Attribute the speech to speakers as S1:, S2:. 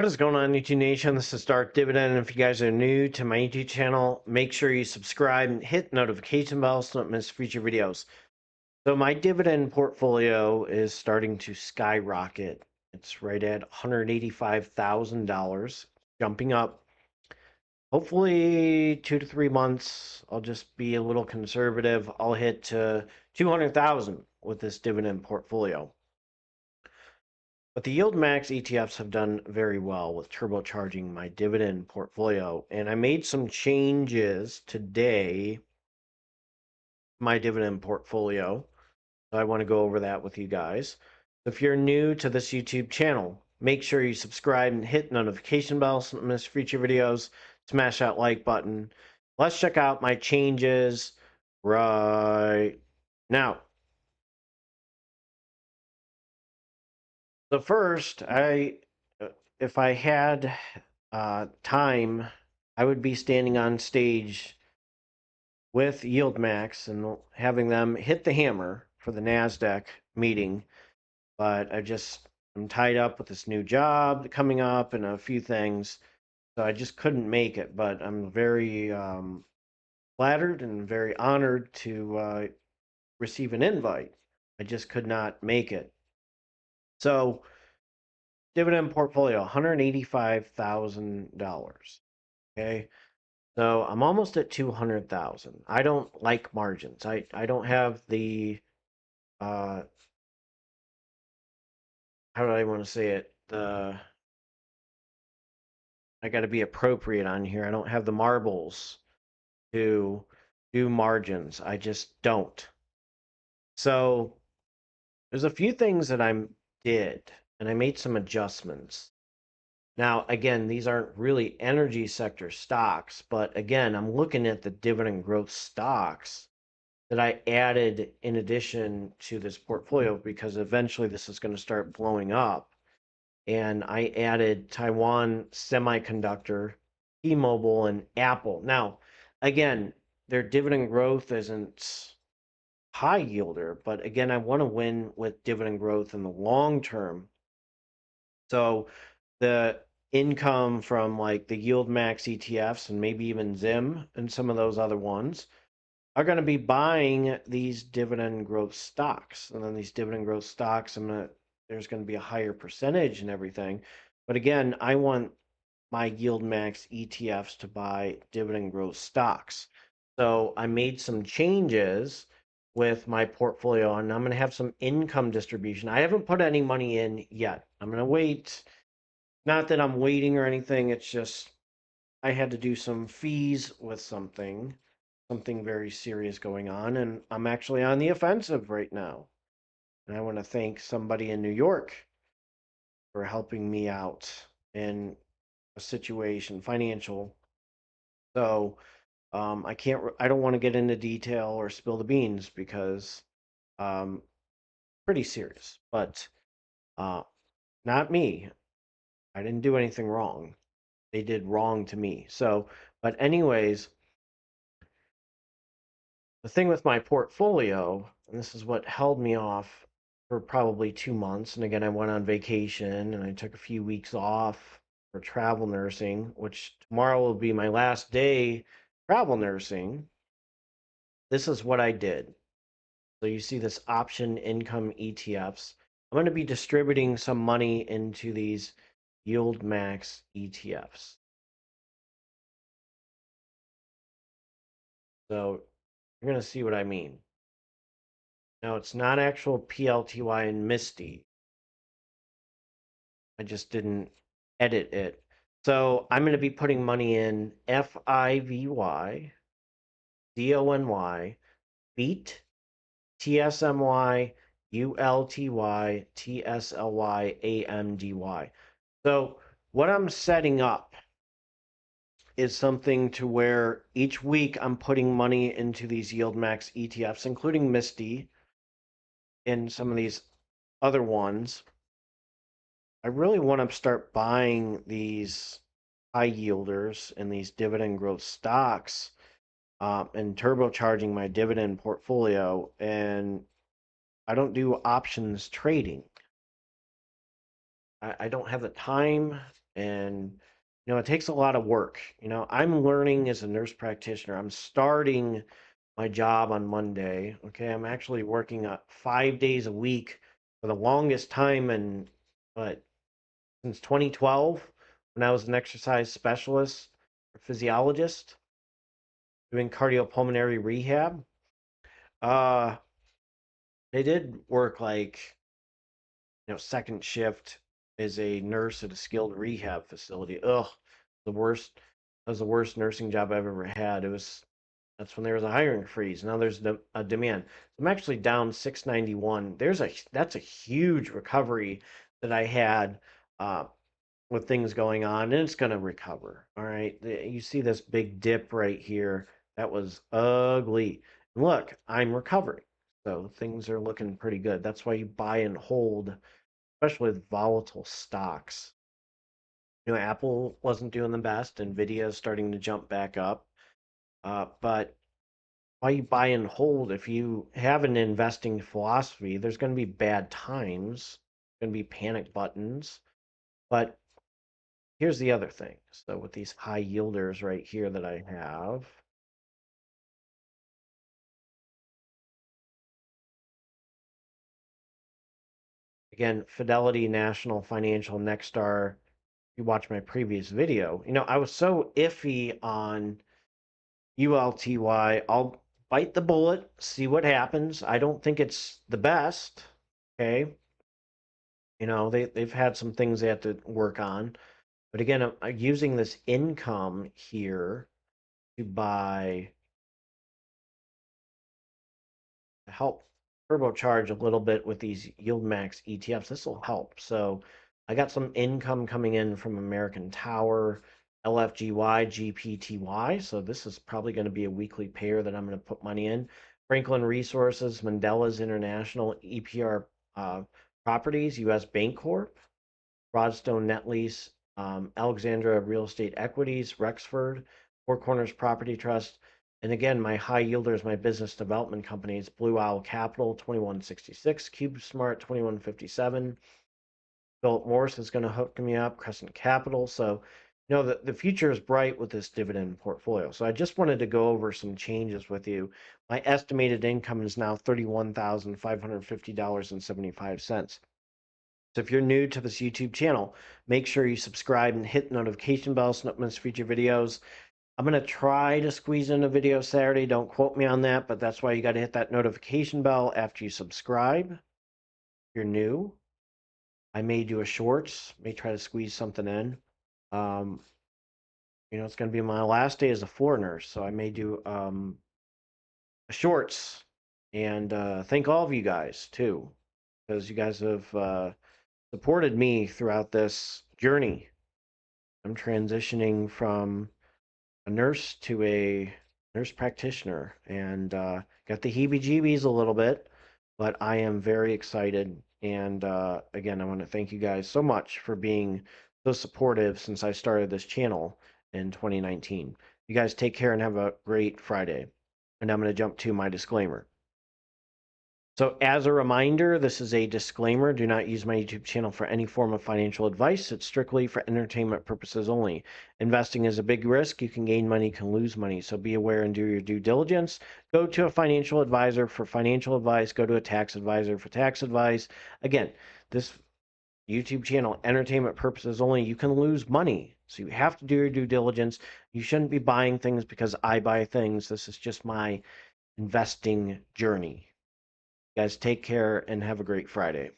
S1: What is going on, YouTube Nation? This is Dark Dividend. If you guys are new to my YouTube channel, make sure you subscribe and hit notification bell so you don't miss future videos. So my dividend portfolio is starting to skyrocket. It's right at $185,000, jumping up. Hopefully 2 to 3 months, I'll just be a little conservative. I'll hit to 200,000 with this dividend portfolio. But the YieldMax ETFs have done very well with turbocharging my dividend portfolio. And I made some changes today, my dividend portfolio. So I want to go over that with you guys. If you're new to this YouTube channel, make sure you subscribe and hit notification bell so you don't miss future videos. Smash that like button. Let's check out my changes right now. So first, if I had time, I would be standing on stage with YieldMax and having them hit the hammer for the NASDAQ meeting. But I'm tied up with this new job coming up and a few things. So I just couldn't make it, but I'm very flattered and very honored to receive an invite. I just could not make it. So dividend portfolio, $185,000. Okay. So I'm almost at 200,000. I don't like margins. I don't have the how do I want to say it? I got to be appropriate on here. I don't have the marbles to do margins. I just don't. So there's a few things that I did, and I made some adjustments. Now, again, these aren't really energy sector stocks, but again, I'm looking at the dividend growth stocks that I added in addition to this portfolio because eventually this is going to start blowing up. And I added Taiwan Semiconductor, T-Mobile, and Apple. Now, again, their dividend growth isn't high yielder, but again, I want to win with dividend growth in the long term. So the income from like the YieldMax ETFs and maybe even ZIM and some of those other ones are going to be buying these dividend growth stocks. And then these dividend growth stocks, there's going to be a higher percentage and everything. But again, I want my YieldMax ETFs to buy dividend growth stocks. So I made some changes with my portfolio, and I'm going to have some income distribution. I haven't put any money in yet. I'm going to wait. Not that I'm waiting or anything. It's just I had to do some fees with something very serious going on, and I'm actually on the offensive right now. And I want to thank somebody in New York for helping me out in a situation, financial. So I don't want to get into detail or spill the beans because pretty serious, but not me. I didn't do anything wrong. They did wrong to me. So, but anyways, the thing with my portfolio, and this is what held me off for probably 2 months. And again, I went on vacation and I took a few weeks off for travel nursing, which tomorrow will be my last day travel nursing. This is what I did. So you see this option income ETFs. I'm going to be distributing some money into these YieldMax ETFs. So you're going to see what I mean. Now, it's not actual PLTY and MSTY. I just didn't edit it. So I'm going to be putting money in FIVY, DONY, BEAT, TSMY, ULTY, TSLY, AMDY. So what I'm setting up is something to where each week I'm putting money into these YieldMax ETFs, including MSTY and some of these other ones. I really want to start buying these high yielders and these dividend growth stocks and turbocharging my dividend portfolio. And I don't do options trading. I don't have the time And, it takes a lot of work. I'm learning as a nurse practitioner. I'm starting my job on Monday. Okay. I'm actually working 5 days a week for the longest time. And what, since 2012, when I was an exercise specialist or physiologist doing cardiopulmonary rehab. Uh, they did work like, second shift as a nurse at a skilled rehab facility. Ugh, the worst. That was the worst nursing job I've ever had. That's when there was a hiring freeze. Now there's a demand. I'm actually down 691. That's a huge recovery that I had uh, with things going on, and it's going to recover. All right, you see this big dip right here. That was ugly. And look, I'm recovering, so things are looking pretty good. That's why you buy and hold, especially with volatile stocks. Apple wasn't doing the best. Nvidia is starting to jump back up, but why you buy and hold? If you have an investing philosophy, there's going to be bad times, going to be panic buttons, but here's the other thing. So with these high yielders right here that I have, again, Fidelity, National, Financial, Nexstar. You watch my previous video. I was so iffy on ULTY. I'll bite the bullet, see what happens. I don't think it's the best. Okay. They've had some things they have to work on. But again, I'm using this income here to buy, to help turbocharge a little bit with these YieldMax ETFs. This will help. So I got some income coming in from American Tower, LFGY, GPTY. So this is probably going to be a weekly pair that I'm going to put money in. Franklin Resources, Mandela's International, EPR Properties, US Bank Corp, Broadstone Net Lease, Alexandra Real Estate Equities, Rexford, Four Corners Property Trust. And again, my high yielders, my business development companies, Blue Owl Capital, 2166, CubeSmart, 2157. Philip Morris is going to hook me up, Crescent Capital. So, the future is bright with this dividend portfolio. So I just wanted to go over some changes with you. My estimated income is now $31,550.75. So if you're new to this YouTube channel, make sure you subscribe and hit the notification bell so you don't miss future videos. I'm going to try to squeeze in a video Saturday. Don't quote me on that, but that's why you got to hit that notification bell after you subscribe. If you're new, I may do a shorts, may try to squeeze something in. It's going to be my last day as a floor nurse, so I may do a shorts. And thank all of you guys, too, because you guys have supported me throughout this journey. I'm transitioning from a nurse to a nurse practitioner and got the heebie-jeebies a little bit, but I am very excited. And again, I want to thank you guys so much for being so supportive since I started this channel in 2019. You guys take care and have a great Friday. And I'm going to jump to my disclaimer. So as a reminder, this is a disclaimer. Do not use my YouTube channel for any form of financial advice. It's strictly for entertainment purposes only. Investing is a big risk. You can gain money, you can lose money. So be aware and do your due diligence. Go to a financial advisor for financial advice. Go to a tax advisor for tax advice. Again, this YouTube channel, entertainment purposes only. You can lose money. So you have to do your due diligence. You shouldn't be buying things because I buy things. This is just my investing journey. Guys, take care and have a great Friday.